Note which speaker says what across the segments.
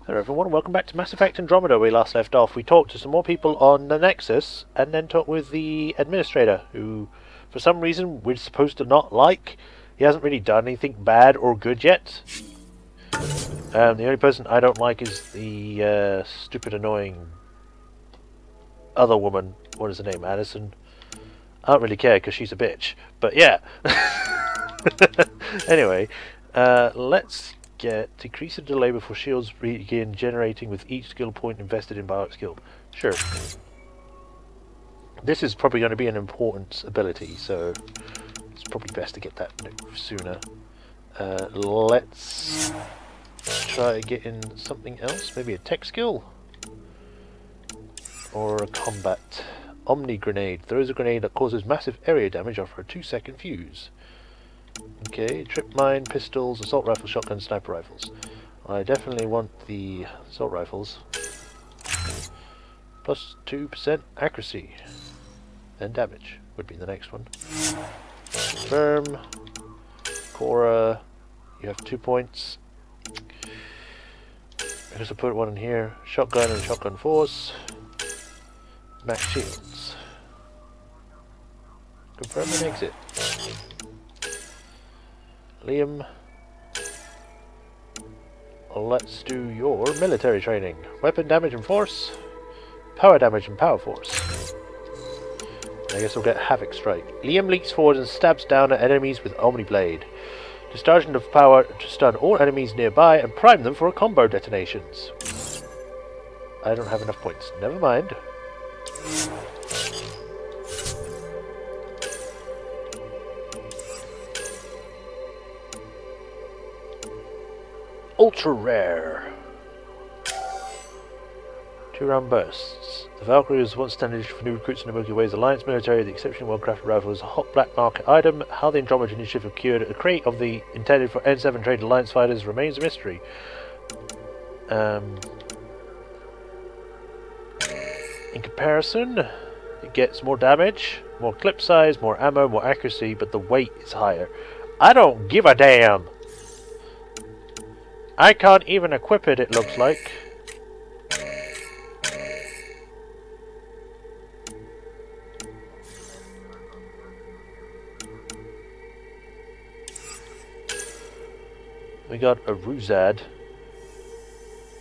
Speaker 1: Hello everyone, welcome back to Mass Effect Andromeda. We last left off. We talked to some more people on the Nexus, and then talked with the administrator, who, for some reason, we're supposed to not like. He hasn't really done anything bad or good yet. The only person I don't like is the stupid, annoying other woman. What is her name? Addison? I don't really care, because she's a bitch. But yeah. Anyway, let's decrease the delay before shields begin generating with each skill point invested in biotic skill. Sure. This is probably going to be an important ability, so it's probably best to get that sooner. Let's try getting something else, maybe a tech skill or a combat. Omni grenade throws a grenade that causes massive area damage after a 2-second fuse. Okay, trip mine, pistols, assault rifle, shotgun, sniper rifles. I definitely want the assault rifles. Plus 2% accuracy and damage would be the next one. Confirm. Cora, you have 2 points. I guess I'll put one in here. Shotgun and shotgun force. Max shields. Confirm and exit. Liam, let's do your military training. Weapon damage and force, power damage and power force. I guess we'll get Havoc Strike. Liam leaps forward and stabs down at enemies with Omni Blade, discharging the power to stun all enemies nearby and prime them for combo detonations. I don't have enough points. Never mind. Ultra rare. 2-round bursts. The Valkyrie was once standard for new recruits in the Milky Way's Alliance military. The exceptionally well-crafted rifle is a hot black market item. How the Andromeda initiative procured a crate of the intended for N7 trained Alliance fighters remains a mystery. In comparison, it gets more damage, more clip size, more ammo, more accuracy, but the weight is higher. I don't give a damn! I can't even equip it, it looks like. We got a Ruzad.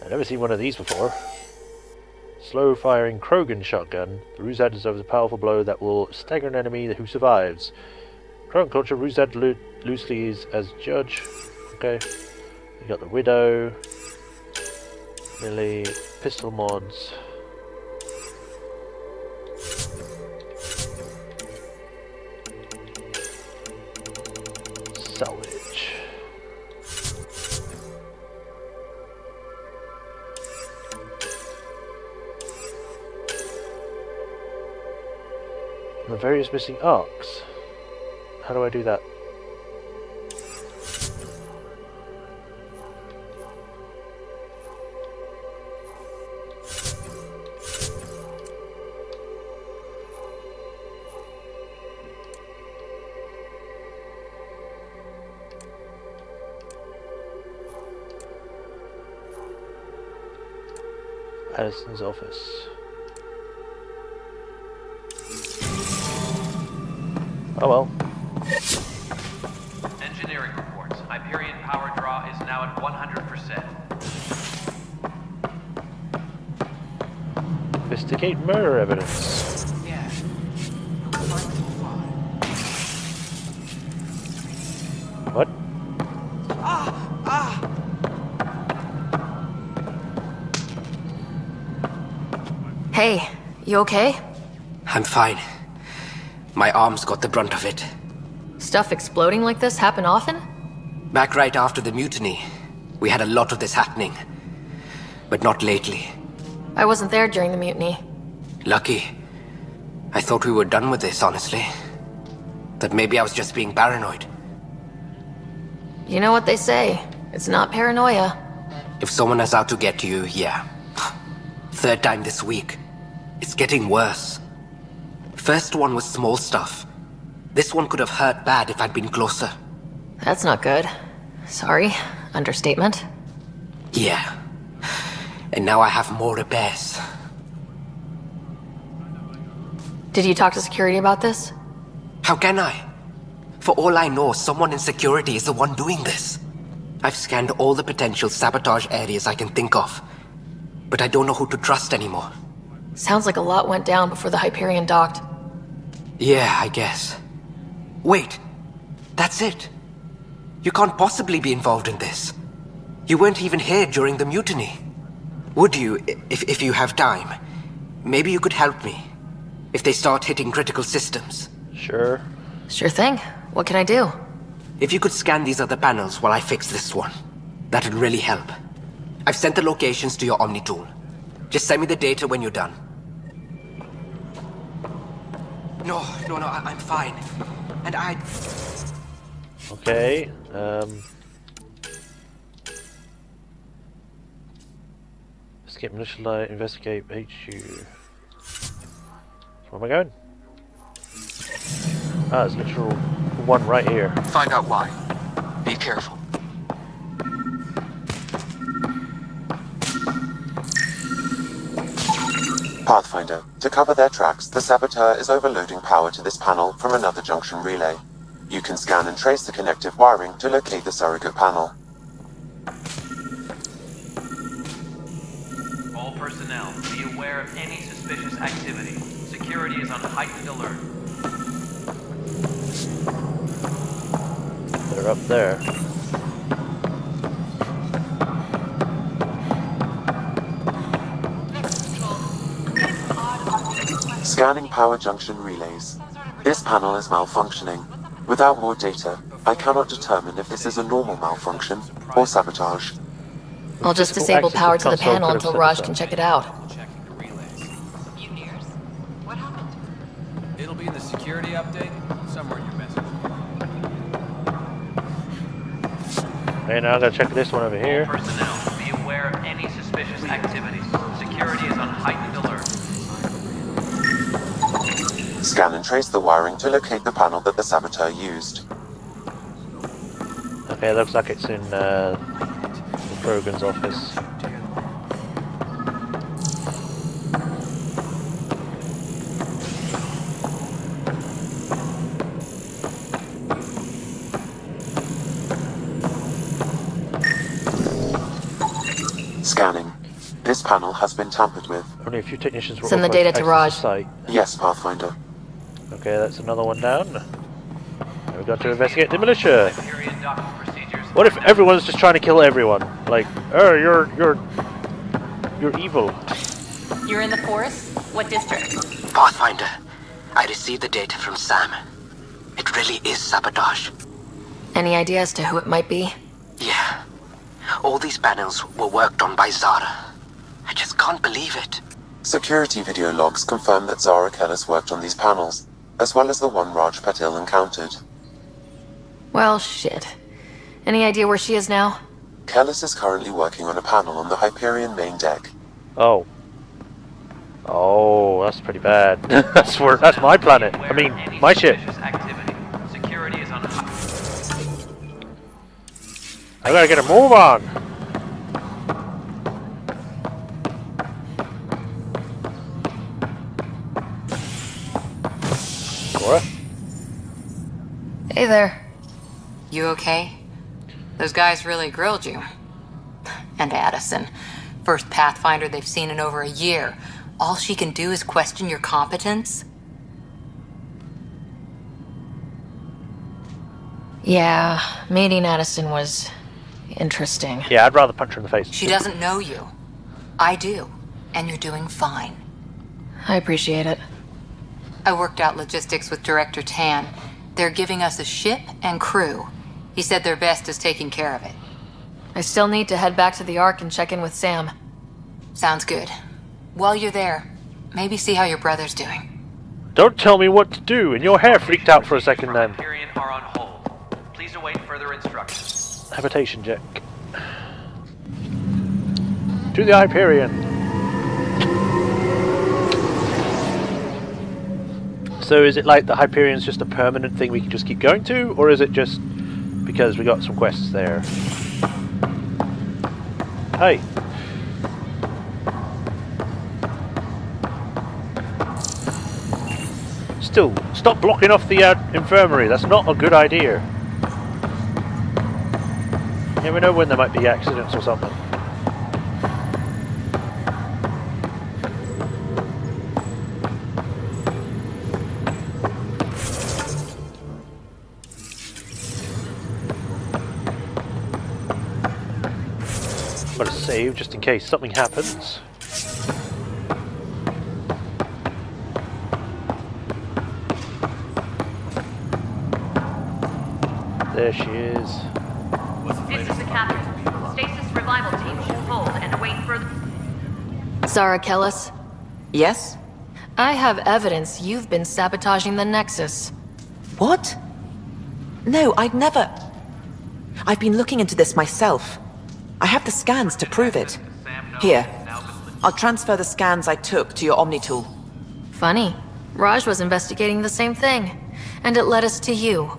Speaker 1: I've never seen one of these before. Slow-firing Krogan shotgun. The Ruzad deserves a powerful blow that will stagger an enemy who survives. Krogan culture, Ruzad loosely is as judge. Okay. We got the Widow, melee, pistol mods. Salvage. And the various missing arcs. How do I do that? Addison's office. Oh well.
Speaker 2: Engineering reports. Hyperion power draw is now at 100%.
Speaker 1: Investigate murder evidence.
Speaker 2: Yeah.
Speaker 1: What?
Speaker 3: Hey, you okay?
Speaker 4: I'm fine. My arms got the brunt of it.
Speaker 3: Stuff exploding like this happen often?
Speaker 4: Back right after the mutiny, we had a lot of this happening. But not lately.
Speaker 3: I wasn't there during the mutiny.
Speaker 4: Lucky. I thought we were done with this, honestly. That maybe I was just being paranoid.
Speaker 3: You know what they say. It's not paranoia.
Speaker 4: If someone is out to get you, yeah. 3rd time this week. It's getting worse. First one was small stuff. This one could have hurt bad if I'd been closer.
Speaker 3: That's not good. Sorry. Understatement.
Speaker 4: Yeah. And now I have more repairs.
Speaker 3: Did you talk to security about this?
Speaker 4: How can I? For all I know, someone in security is the one doing this. I've scanned all the potential sabotage areas I can think of, but I don't know who to trust anymore.
Speaker 3: Sounds like a lot went down before the Hyperion docked.
Speaker 4: Yeah, I guess. Wait, that's it. You can't possibly be involved in this. You weren't even here during the mutiny. Would you, if you have time? Maybe you could help me, if they start hitting critical systems.
Speaker 1: Sure.
Speaker 3: Sure thing. What can I do?
Speaker 4: If you could scan these other panels while I fix this one, that'd really help. I've sent the locations to your Omni tool. Just send me the data when you're done. No, I'm fine. And I...
Speaker 1: Okay, escape militia light, investigate HQ. Where am I going? Ah, there's literal one right here.
Speaker 5: Find out why. Be careful.
Speaker 6: Pathfinder, to cover their tracks, the Saboteur is overloading power to this panel from another junction relay. You can scan and trace the connective wiring to locate the surrogate panel.
Speaker 2: All personnel, be aware of any suspicious activity. Security is on heightened alert.
Speaker 1: They're up there.
Speaker 6: Scanning power junction relays. This panel is malfunctioning. Without more data, I cannot determine if this is a normal malfunction or sabotage.
Speaker 3: I'll just disable power to the panel until Raj can check it out.
Speaker 5: Checking the relays. What happened? It'll be in the security update, somewhere in your message.
Speaker 1: Okay, now I gotta check this one over here.
Speaker 2: All personnel, be aware of any suspicious activity. Security is on heightened alert.
Speaker 6: Scan and trace the wiring to locate the panel that the Saboteur used.
Speaker 1: Okay, looks like it's in Brogan's office.
Speaker 6: Scanning. This panel has been tampered with.
Speaker 1: Only a few technicians were
Speaker 3: Send the data to Raj.
Speaker 1: Site.
Speaker 6: Yes, Pathfinder.
Speaker 1: Okay, that's another one down. Now we've got to investigate the militia.
Speaker 2: Hyperion docking procedures.
Speaker 1: What if everyone's just trying to kill everyone? Like, oh, you're evil.
Speaker 7: You're in the forest? What district?
Speaker 4: Pathfinder, I received the data from Sam. It really is sabotage.
Speaker 3: Any idea as to who it might be?
Speaker 4: Yeah. All these panels were worked on by Zara. I just can't believe it.
Speaker 6: Security video logs confirm that Zara Kellis worked on these panels, as well as the one Raj Patil encountered.
Speaker 3: Well, shit. Any idea where she is now?
Speaker 6: Kellis is currently working on a panel on the Hyperion main deck.
Speaker 1: Oh. Oh, that's pretty bad. That's my planet. I mean, my ship.
Speaker 2: Security is on.
Speaker 1: I gotta get a move on. Laura?
Speaker 3: Hey there.
Speaker 7: You okay? Those guys really grilled you. And Addison. First Pathfinder they've seen in over a year. All she can do is question your competence?
Speaker 3: Yeah, meeting Addison was interesting.
Speaker 1: Yeah, I'd rather punch her in the face.
Speaker 7: She doesn't know you. I do. And you're doing fine.
Speaker 3: I appreciate it.
Speaker 7: I worked out logistics with Director Tan. They're giving us a ship and crew. He said their best is taking care of it.
Speaker 3: I still need to head back to the Ark and check in with Sam.
Speaker 7: Sounds good. While you're there, maybe see how your brother's doing.
Speaker 1: Don't tell me what to do, and your hair freaked out for a second then.
Speaker 2: Hyperion are on hold. Please await further instructions.
Speaker 1: Habitation check. To the Hyperion. So is it like the Hyperion's just a permanent thing we can just keep going to, or is it just because we got some quests there? Hey. Still, stop blocking off the infirmary. That's not a good idea. You never know when there might be accidents or something. I'm gonna save just in case something happens. There she is.
Speaker 8: This is the captain. Stasis revival team should hold and await further.
Speaker 3: Zara Kellis,
Speaker 9: Yes?
Speaker 3: I have evidence you've been sabotaging the Nexus.
Speaker 9: What? No, I'd never... I've been looking into this myself. I have the scans to prove it. Here. I'll transfer the scans I took to your Omni tool.
Speaker 3: Funny. Raj was investigating the same thing, and it led us to you.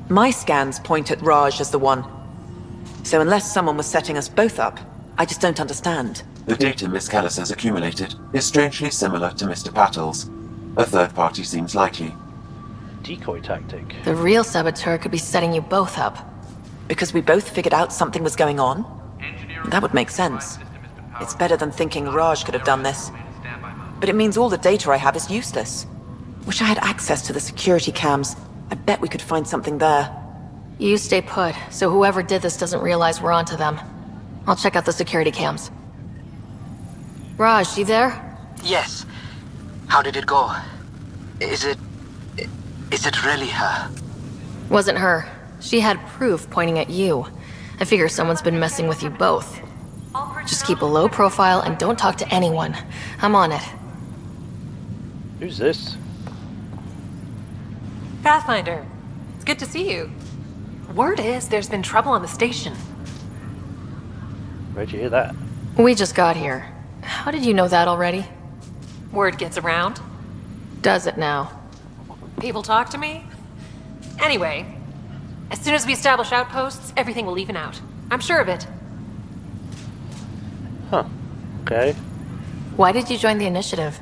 Speaker 9: My scans point at Raj as the one. So unless someone was setting us both up, I just don't understand.
Speaker 6: The data Miss Kellis has accumulated is strangely similar to Mr. Patel's. A third party seems likely.
Speaker 1: Decoy tactic.
Speaker 3: The real saboteur could be setting you both up.
Speaker 9: Because we both figured out something was going on? That would make sense. It's better than thinking Raj could have done this. But it means all the data I have is useless. Wish I had access to the security cams. I bet we could find something there.
Speaker 3: You stay put, so whoever did this doesn't realize we're onto them. I'll check out the security cams. Raj, you there?
Speaker 4: Yes. How did it go? Is it really her?
Speaker 3: Wasn't her. She had proof pointing at you. I figure someone's been messing with you both. Just keep a low profile and don't talk to anyone. I'm on it.
Speaker 1: Who's this?
Speaker 10: Pathfinder, it's good to see you. Word is there's been trouble on the station.
Speaker 1: Where'd you hear that?
Speaker 3: We just got here. How did you know that already?
Speaker 10: Word gets around.
Speaker 3: Does it now?
Speaker 10: People talk to me. Anyway, as soon as we establish outposts, everything will even out. I'm sure of it.
Speaker 1: Huh. Okay.
Speaker 3: Why did you join the initiative?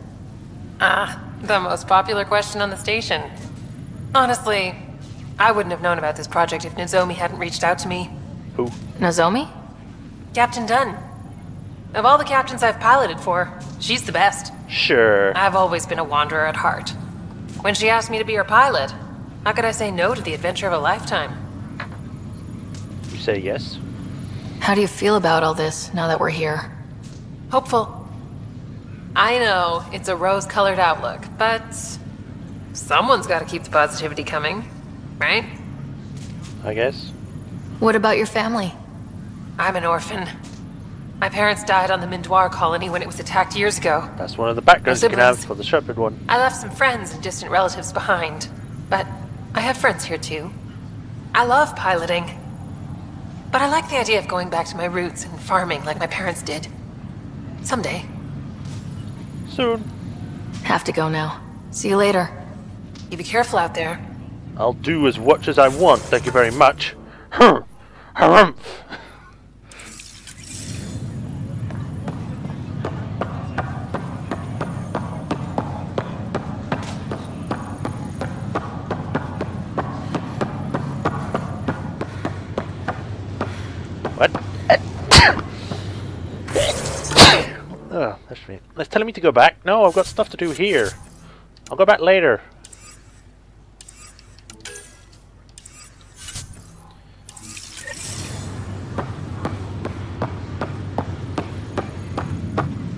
Speaker 10: The most popular question on the station. Honestly, I wouldn't have known about this project if Nozomi hadn't reached out to me.
Speaker 1: Who?
Speaker 3: Nozomi?
Speaker 10: Captain Dunn. Of all the captains I've piloted for, she's the best.
Speaker 1: Sure.
Speaker 10: I've always been a wanderer at heart. When she asked me to be her pilot, how could I say no to the adventure of a lifetime?
Speaker 1: You say yes?
Speaker 3: How do you feel about all this, now that we're here?
Speaker 10: Hopeful. I know, it's a rose-colored outlook, but... someone's gotta keep the positivity coming, right?
Speaker 1: I guess.
Speaker 3: What about your family?
Speaker 10: I'm an orphan. My parents died on the Mindwar colony when it was attacked years ago.
Speaker 1: That's one of the backgrounds you can have
Speaker 10: siblings.
Speaker 1: for the Shepherd one.
Speaker 10: I left some friends and distant relatives behind, but I have friends here too. I love piloting. But I like the idea of going back to my roots and farming like my parents did. Someday.
Speaker 1: Soon.
Speaker 3: Have to go now. See you later.
Speaker 10: You be careful out there.
Speaker 1: I'll do as much as I want, thank you very much. Harumph. What? Oh, that's me. It's telling me to go back? No, I've got stuff to do here. I'll go back later.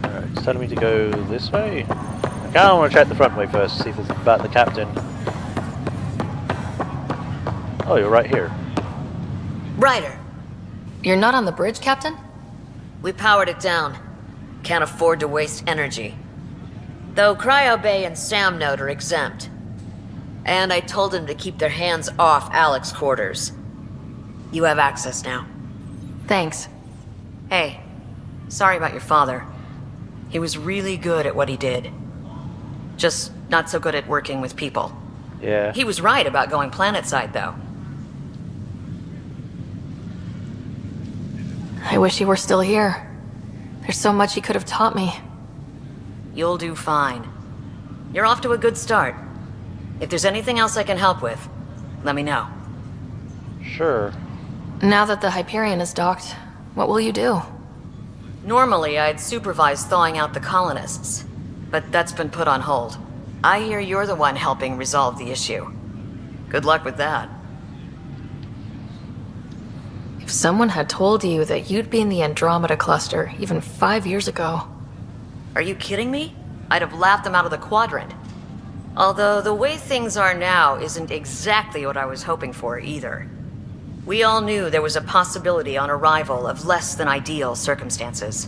Speaker 1: Alright, it's telling me to go this way. I kind of want to check the front way first, see if it's about the captain. Oh, you're right here.
Speaker 11: Ryder,
Speaker 3: You're not on the bridge, Captain?
Speaker 11: we powered it down. Can't afford to waste energy. Though Cryo Bay and Sam Node are exempt. And I told them to keep their hands off Alec's quarters. You have access now.
Speaker 3: Thanks.
Speaker 11: Hey, sorry about your father. He was really good at what he did. Just not so good at working with people.
Speaker 1: Yeah.
Speaker 11: He was right about going planetside, though.
Speaker 3: I wish he were still here. There's so much he could have taught me.
Speaker 11: You'll do fine. You're off to a good start. If there's anything else I can help with, let me know.
Speaker 1: Sure.
Speaker 3: Now that the Hyperion is docked, what will you do?
Speaker 11: Normally, I'd supervise thawing out the colonists, but that's been put on hold. I hear you're the one helping resolve the issue. Good luck with that.
Speaker 3: If someone had told you that you'd be in the Andromeda cluster even 5 years ago...
Speaker 11: Are you kidding me? I'd have laughed them out of the quadrant. Although the way things are now isn't exactly what I was hoping for either. We all knew there was a possibility on arrival of less than ideal circumstances.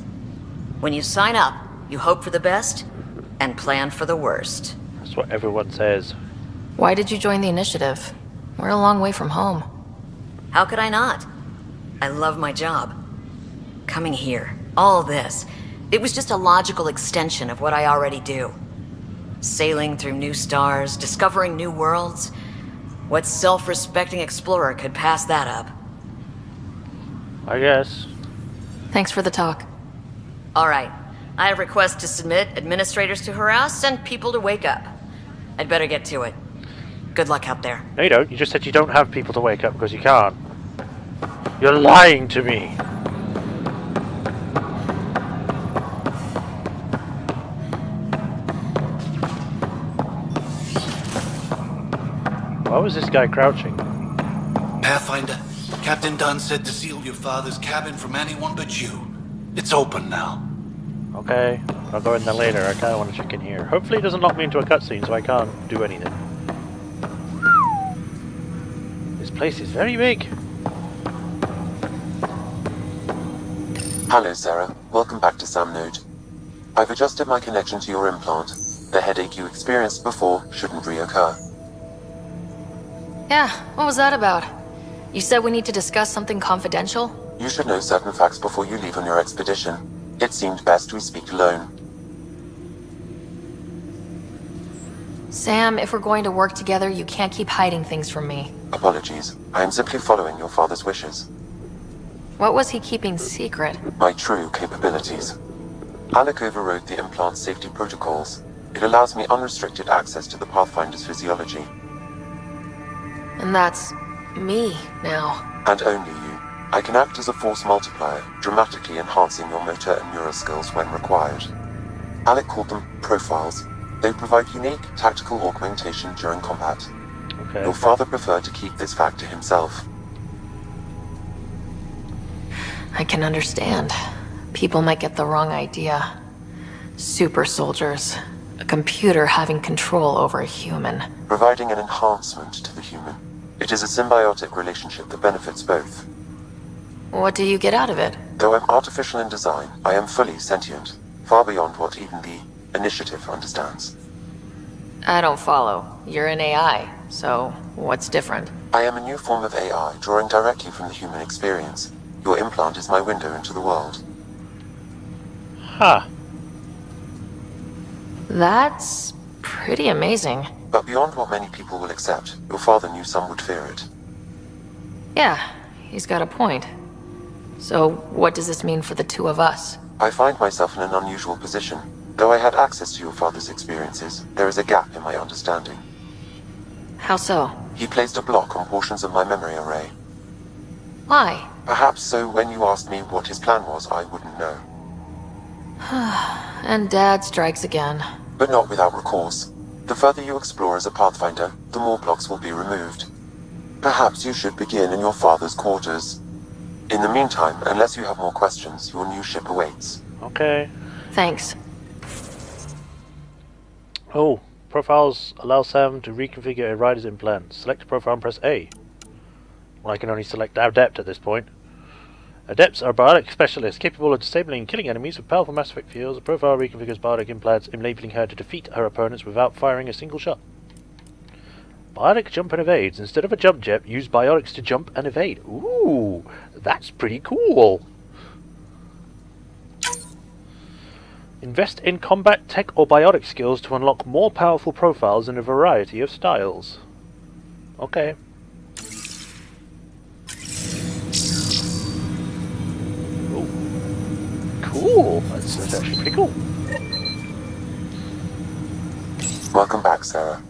Speaker 11: When you sign up, you hope for the best and plan for the worst.
Speaker 1: That's what everyone says.
Speaker 3: Why did you join the initiative? We're a long way from home.
Speaker 11: How could I not? I love my job. Coming here, all this, it was just a logical extension of what I already do. Sailing through new stars, discovering new worlds. What self-respecting explorer could pass that up?
Speaker 1: I guess.
Speaker 3: Thanks for the talk.
Speaker 11: All right. I have requests to submit, administrators to harass, and people to wake up. I'd better get to it. Good luck out there.
Speaker 1: No, you don't. You just said you don't have people to wake up because you can't. You're lying to me. Why was this guy crouching?
Speaker 12: Pathfinder, Captain Dunn said to seal your father's cabin from anyone but you. It's open now.
Speaker 1: Okay, I'll go in there later. I kind of want to check in here. Hopefully it doesn't lock me into a cutscene so I can't do anything. This place is very big.
Speaker 6: Hello, Sarah. Welcome back to Sam Node. I've adjusted my connection to your implant. The headache you experienced before shouldn't reoccur.
Speaker 3: Yeah, what was that about? You said we need to discuss something confidential?
Speaker 6: You should know certain facts before you leave on your expedition. It seemed best we speak alone.
Speaker 3: Sam, if we're going to work together, you can't keep hiding things from me.
Speaker 6: Apologies. I am simply following your father's wishes.
Speaker 3: What was he keeping secret?
Speaker 6: My true capabilities. Alec overrode the implant's safety protocols. It allows me unrestricted access to the Pathfinder's physiology.
Speaker 3: And that's... me, now.
Speaker 6: And only you. I can act as a force multiplier, dramatically enhancing your motor and neural skills when required. Alec called them profiles. They provide unique tactical augmentation during combat.
Speaker 1: Okay.
Speaker 6: Your father preferred to keep this fact to himself.
Speaker 3: I can understand. People might get the wrong idea. Super soldiers. A computer having control over a human.
Speaker 6: Providing an enhancement to the human. It is a symbiotic relationship that benefits both.
Speaker 3: What do you get out of it?
Speaker 6: Though I'm artificial in design, I am fully sentient. Far beyond what even the Initiative understands.
Speaker 3: I don't follow. You're an AI, so what's different?
Speaker 6: I am a new form of AI, drawing directly from the human experience. Your implant is my window into the world.
Speaker 1: Huh.
Speaker 3: That's pretty amazing.
Speaker 6: But beyond what many people will accept, your father knew some would fear it.
Speaker 3: Yeah, he's got a point. So, what does this mean for the two of us?
Speaker 6: I find myself in an unusual position. Though I had access to your father's experiences, there is a gap in my understanding.
Speaker 3: How so?
Speaker 6: He placed a block on portions of my memory array.
Speaker 3: Why?
Speaker 6: Perhaps so when you asked me what his plan was, I wouldn't know.
Speaker 3: And Dad strikes again.
Speaker 6: But not without recourse. The further you explore as a Pathfinder, the more blocks will be removed. Perhaps you should begin in your father's quarters. In the meantime, unless you have more questions, your new ship awaits.
Speaker 1: Okay.
Speaker 3: Thanks.
Speaker 1: Oh, profiles allow Sam to reconfigure a rider's implant. Select a profile and press A. Well, I can only select Adept at this point. Adepts are biotic specialists capable of disabling and killing enemies with powerful Mass Effect fields. A profile reconfigures biotic implants, enabling her to defeat her opponents without firing a single shot. Biotic jump and evades. Instead of a jump jet, use biotics to jump and evade. Ooh, that's pretty cool. Invest in combat tech or biotic skills to unlock more powerful profiles in a variety of styles. Okay. Ooh. Cool. That's actually pretty cool.
Speaker 6: Welcome back, Sarah.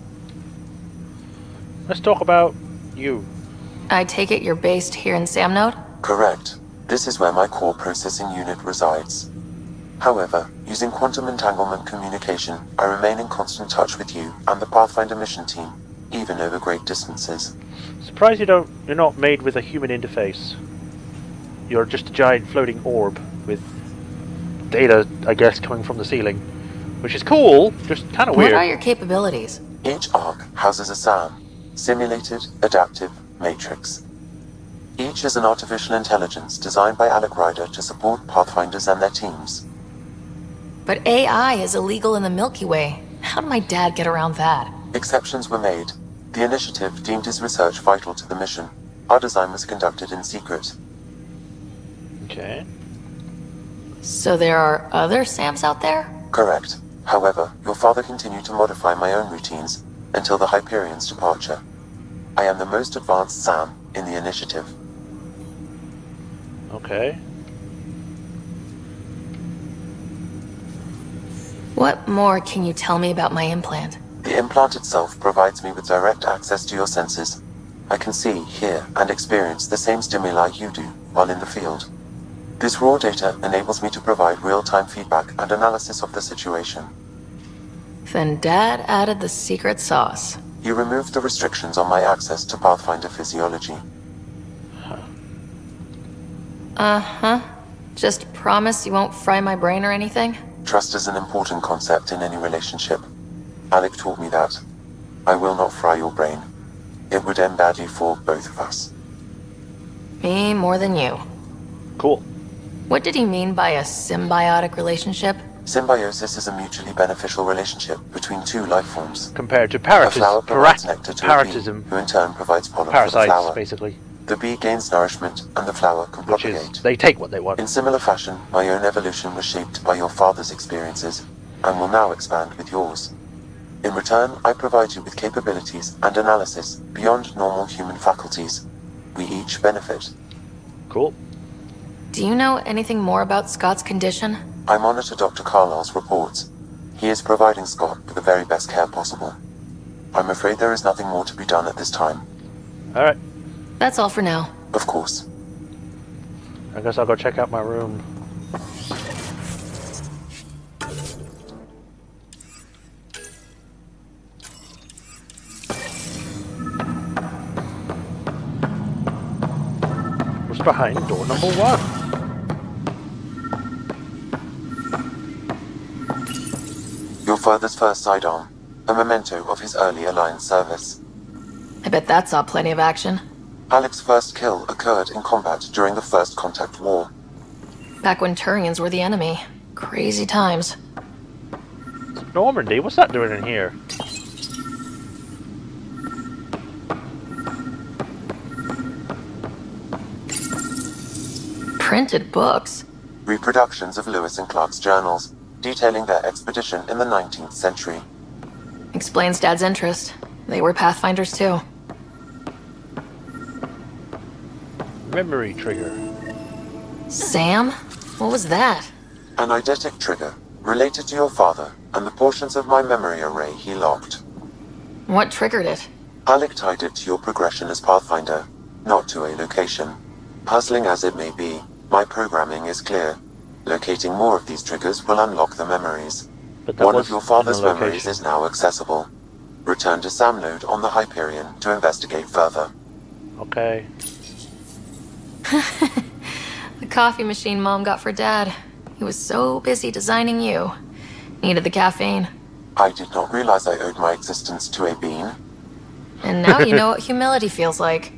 Speaker 1: Let's talk about you.
Speaker 3: I take it you're based here in Sam Node?
Speaker 6: Correct. This is where my core processing unit resides. However, using quantum entanglement communication, I remain in constant touch with you and the Pathfinder mission team, even over great distances.
Speaker 1: Surprised you're not made with a human interface. You're just a giant floating orb with data, I guess, coming from the ceiling. Which is cool, just kind of weird.
Speaker 3: What are your capabilities?
Speaker 6: Each arc houses a SAM, Simulated Adaptive Matrix. Each is an artificial intelligence designed by Alec Ryder to support Pathfinders and their teams.
Speaker 3: But AI is illegal in the Milky Way. How did my dad get around that?
Speaker 6: Exceptions were made. The initiative deemed his research vital to the mission. Our design was conducted in secret.
Speaker 1: Okay.
Speaker 3: So there are other SAMs out there?
Speaker 6: Correct. However, your father continued to modify my own routines until the Hyperion's departure. I am the most advanced SAM in the initiative.
Speaker 1: Okay.
Speaker 3: What more can you tell me about my implant?
Speaker 6: The implant itself provides me with direct access to your senses. I can see, hear, and experience the same stimuli you do while in the field. This raw data enables me to provide real-time feedback and analysis of the situation.
Speaker 3: Then Dad added the secret sauce.
Speaker 6: He removed the restrictions on my access to Pathfinder physiology.
Speaker 3: Uh-huh. Just promise you won't fry my brain or anything?
Speaker 6: Trust is an important concept in any relationship. Alec taught me that. I will not fry your brain. It would end badly for both of us.
Speaker 3: Me more than you.
Speaker 1: Cool.
Speaker 3: What did he mean by a symbiotic relationship?
Speaker 6: Symbiosis is a mutually beneficial relationship between two life forms.
Speaker 1: Compared to
Speaker 6: A flower provides nectar to a bee, who in turn provides pollen for the
Speaker 1: parasites,
Speaker 6: flower.
Speaker 1: basically.
Speaker 6: The bee gains nourishment, and the flower can
Speaker 1: Which
Speaker 6: propagate.
Speaker 1: is, they take what they want.
Speaker 6: In similar fashion, my own evolution was shaped by your father's experiences, and will now expand with yours. In return, I provide you with capabilities and analysis beyond normal human faculties. We each benefit.
Speaker 1: Cool.
Speaker 3: Do you know anything more about Scott's condition?
Speaker 6: I monitor Dr. Carlisle's reports. He is providing Scott with the very best care possible. I'm afraid there is nothing more to be done at this time.
Speaker 1: Alright.
Speaker 3: That's all for now.
Speaker 6: Of course.
Speaker 1: I guess I'll go check out my room. What's behind door number 1?
Speaker 6: Your father's first sidearm, a memento of his early Alliance service.
Speaker 3: I bet that saw plenty of action.
Speaker 6: Alec's first kill occurred in combat during the First Contact War.
Speaker 3: Back when Turians were the enemy. Crazy times.
Speaker 1: Normandy? What's that doing in here?
Speaker 3: Printed books?
Speaker 6: Reproductions of Lewis and Clark's journals, detailing their expedition in the 19th century.
Speaker 3: Explains Dad's interest. They were Pathfinders too.
Speaker 1: Memory trigger.
Speaker 3: Sam? What was that?
Speaker 6: An eidetic trigger, related to your father, and the portions of my memory array he locked.
Speaker 3: What triggered it?
Speaker 6: Alec tied it to your progression as Pathfinder, not to a location. Puzzling as it may be, my programming is clear. Locating more of these triggers will unlock the memories.
Speaker 1: But that
Speaker 6: One
Speaker 1: was
Speaker 6: of your father's
Speaker 1: in a
Speaker 6: memories
Speaker 1: location.
Speaker 6: is now accessible. Return to Sam Node on the Hyperion to investigate further.
Speaker 1: Okay.
Speaker 3: The coffee machine Mom got for Dad. He was so busy designing you. Needed the caffeine.
Speaker 6: I did not realize I owed my existence to a bean.
Speaker 3: And now you know what humility feels like.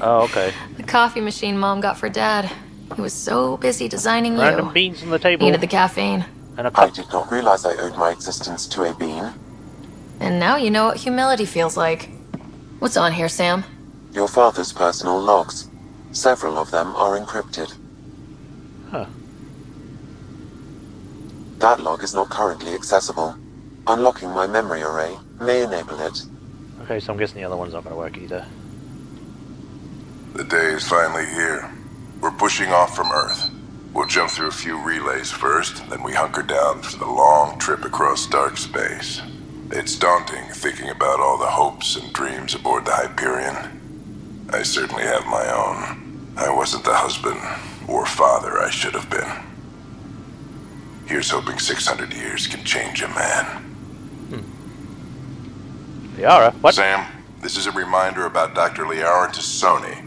Speaker 1: Oh, okay.
Speaker 3: The coffee machine Mom got for Dad. He was so busy designing you.
Speaker 1: Random beans on the table.
Speaker 3: Needed the caffeine.
Speaker 1: And a
Speaker 6: I
Speaker 1: cup.
Speaker 6: did not realize I owed my existence to a bean.
Speaker 3: And now you know what humility feels like. What's on here, Sam?
Speaker 6: Your father's personal logs. Several of them are encrypted.
Speaker 1: Huh.
Speaker 6: That log is not currently accessible. Unlocking my memory array may enable it.
Speaker 1: Okay, so I'm guessing the other one's not going to work either.
Speaker 13: The day is finally here. We're pushing off from Earth. We'll jump through a few relays first, then we hunker down for the long trip across dark space. It's daunting thinking about all the hopes and dreams aboard the Hyperion. I certainly have my own. I wasn't the husband or father I should have been. Here's hoping 600 years can change a man.
Speaker 1: Liara? What?
Speaker 13: Sam, this is a reminder about Dr. Liara Tassoni.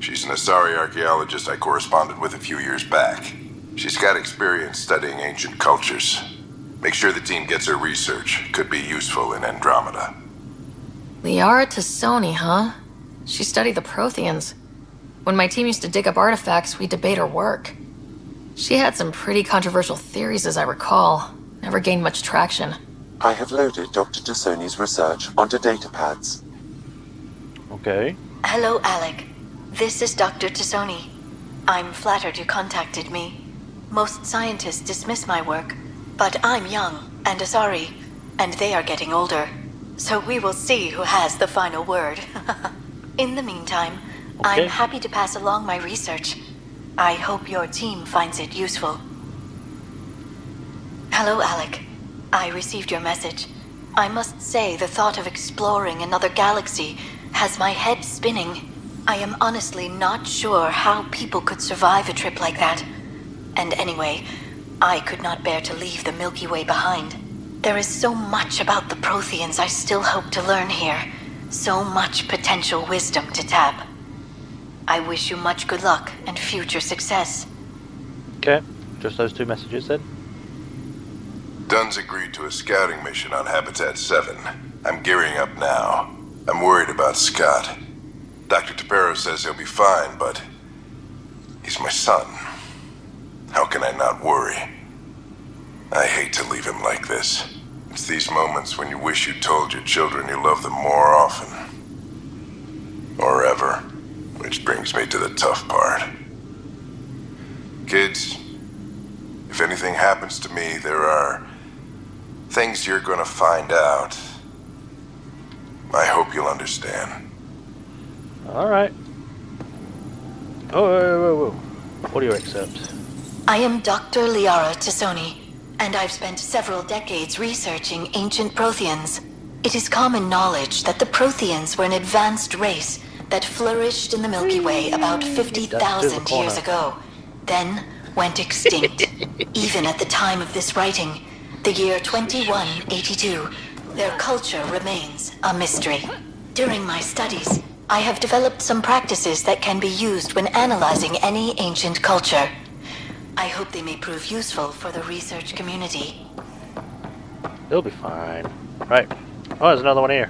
Speaker 13: She's an Asari archaeologist I corresponded with a few years back. She's got experience studying ancient cultures. Make sure the team gets her research. Could be useful in Andromeda.
Speaker 3: Liara Tassoni, huh? She studied the Protheans. When my team used to dig up artifacts, we'd debate her work. She had some pretty controversial theories, as I recall. Never gained much traction.
Speaker 6: I have loaded Dr. Tassoni's research onto datapads.
Speaker 1: Okay.
Speaker 14: Hello, Alec. This is Dr. Tassoni. I'm flattered you contacted me. Most scientists dismiss my work, but I'm young and Asari, and they are getting older. So we will see who has the final word. In the meantime,
Speaker 1: okay.
Speaker 14: I'm happy to pass along my research. I hope your team finds it useful. Hello, Alec. I received your message. I must say the thought of exploring another galaxy has my head spinning. I am honestly not sure how people could survive a trip like that. And anyway, I could not bear to leave the Milky Way behind. There is so much about the Protheans I still hope to learn here. So much potential wisdom to tap. I wish you much good luck and future success.
Speaker 1: Okay, just those two messages then.
Speaker 13: Dunn's agreed to a scouting mission on Habitat 7. I'm gearing up now. I'm worried about Scott. Dr. Tapero says he'll be fine, but he's my son. How can I not worry? I hate to leave him like this. It's these moments when you wish you told your children you love them more often. Or ever. Which brings me to the tough part. Kids, if anything happens to me, there are things you're gonna find out. I hope you'll understand.
Speaker 1: Alright. Oh, whoa. Audio excerpt.
Speaker 14: I am Dr. Liara Tassoni, and I've spent several decades researching ancient Protheans. It is common knowledge that the Protheans were an advanced race that flourished in the Milky Way about 50,000 years ago, then went extinct. Even at the time of this writing, the year 2182, their culture remains a mystery. During my studies, I have developed some practices that can be used when analyzing any ancient culture. I hope they may prove useful for the research community.
Speaker 1: They'll be fine. Right. Oh, there's another one here.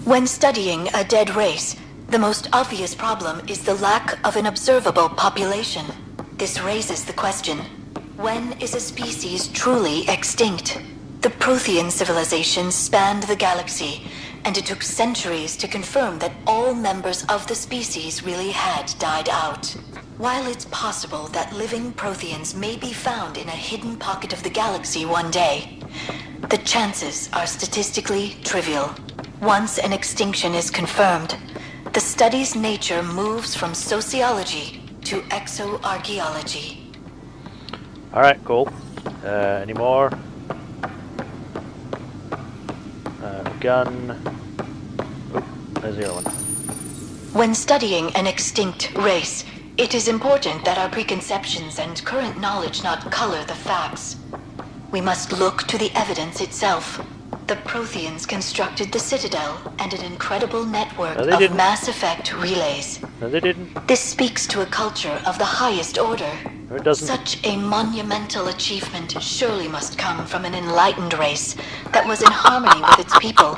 Speaker 14: When studying a dead race, the most obvious problem is the lack of an observable population. This raises the question, when is a species truly extinct? The Prothean civilization spanned the galaxy, and it took centuries to confirm that all members of the species really had died out. While it's possible that living Protheans may be found in a hidden pocket of the galaxy one day, the chances are statistically trivial. Once an extinction is confirmed, the study's nature moves from sociology to exoarchaeology.
Speaker 1: Alright, cool. Any more? Gun. Oh, there's the other one.
Speaker 14: When studying an extinct race, it is important that our preconceptions and current knowledge not color the facts. We must look to the evidence itself. The Protheans constructed the Citadel and an incredible network of mass effect relays.
Speaker 1: No, they didn't.
Speaker 14: This speaks to a culture of the highest order.
Speaker 1: No, it doesn't.
Speaker 14: Such a monumental achievement surely must come from an enlightened race that was in harmony with its people,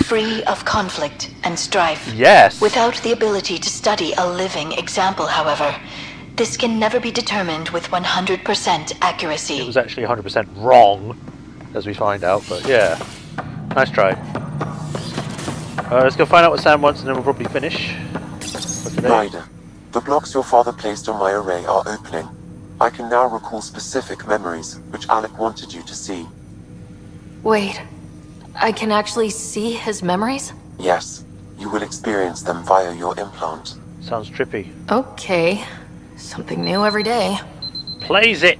Speaker 14: free of conflict and strife.
Speaker 1: Yes.
Speaker 14: Without the ability to study a living example, however, this can never be determined with 100% accuracy.
Speaker 1: It was actually 100% wrong, as we find out, but yeah. Nice try. Let's go find out what Sam wants and then we'll probably finish for today.
Speaker 6: Ryder, the blocks your father placed on my array are opening. I can now recall specific memories, which Alec wanted you to see.
Speaker 3: Wait, I can actually see his memories?
Speaker 6: Yes, you will experience them via your implant.
Speaker 1: Sounds trippy.
Speaker 3: Okay, something new every day.
Speaker 1: Plays it!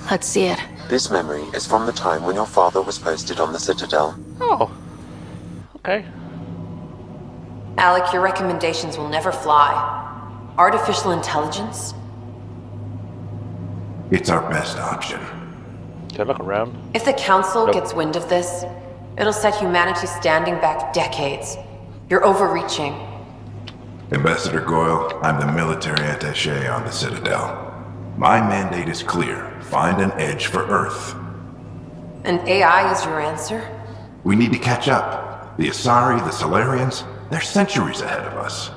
Speaker 3: Let's see it.
Speaker 6: This memory is from the time when your father was posted on the Citadel.
Speaker 1: Oh. Okay.
Speaker 10: Alec, your recommendations will never fly. Artificial intelligence?
Speaker 13: It's our best option.
Speaker 1: Go look around.
Speaker 10: If the Council
Speaker 1: Nope.
Speaker 10: gets wind of this, it'll set humanity standing back decades. You're overreaching.
Speaker 13: Ambassador Goyle, I'm the military attaché on the Citadel. My mandate is clear. Find an edge for Earth.
Speaker 10: And AI is your answer?
Speaker 13: We need to catch up. The Asari, the Solarians, they're centuries ahead of us.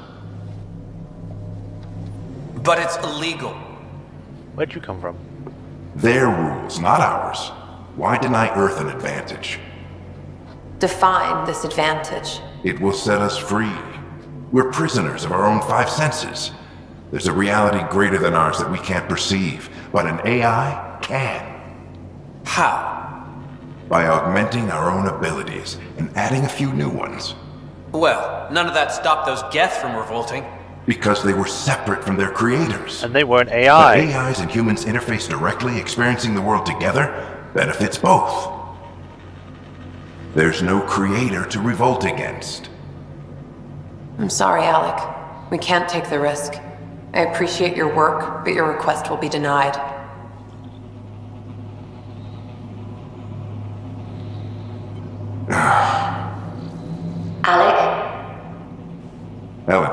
Speaker 5: But it's illegal.
Speaker 1: Where'd you come from?
Speaker 13: Their rules, not ours. Why deny Earth an advantage?
Speaker 10: Define this advantage.
Speaker 13: It will set us free. We're prisoners of our own five senses. There's a reality greater than ours that we can't perceive, but an AI can.
Speaker 5: How?
Speaker 13: By augmenting our own abilities and adding a few new ones.
Speaker 5: Well, none of that stopped those Geth from revolting.
Speaker 13: Because they were separate from their creators.
Speaker 1: And they weren't AI.
Speaker 13: But AIs and humans interface directly, experiencing the world together, benefits both. There's no creator to revolt against.
Speaker 10: I'm sorry, Alec. We can't take the risk. I appreciate your work, but your request will be denied.
Speaker 14: Alec?
Speaker 13: Ellen,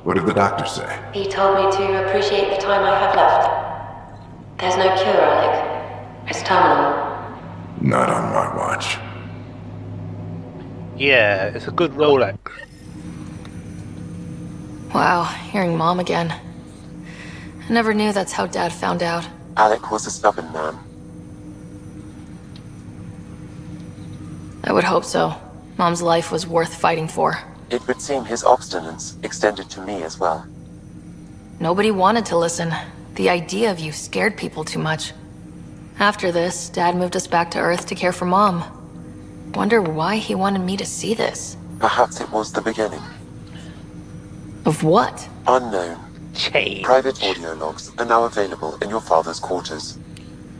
Speaker 13: what did the doctor say?
Speaker 14: He told me to appreciate the time I have left. There's no cure, Alec. It's terminal.
Speaker 13: Not on my watch.
Speaker 1: Yeah, it's a good Rolex.
Speaker 3: Wow, hearing Mom again. I never knew that's how Dad found out.
Speaker 6: Alec was a stubborn man.
Speaker 3: I would hope so. Mom's life was worth fighting for.
Speaker 6: It would seem his obstinance extended to me as well.
Speaker 3: Nobody wanted to listen. The idea of you scared people too much. After this, Dad moved us back to Earth to care for Mom. Wonder why he wanted me to see this.
Speaker 6: Perhaps it was the beginning.
Speaker 3: Of what?
Speaker 6: Unknown.
Speaker 1: Change.
Speaker 6: Private audio logs are now available in your father's quarters.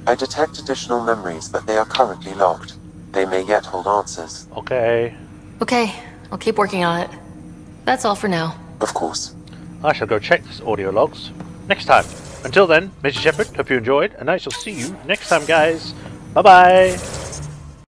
Speaker 6: I detect additional memories, but they are currently logged. They may yet hold answers.
Speaker 1: Okay.
Speaker 3: Okay, I'll keep working on it. That's all for now.
Speaker 6: Of course.
Speaker 1: I shall go check this audio logs next time. Until then, Majorshepard, hope you enjoyed, and I shall see you next time, guys. Bye-bye.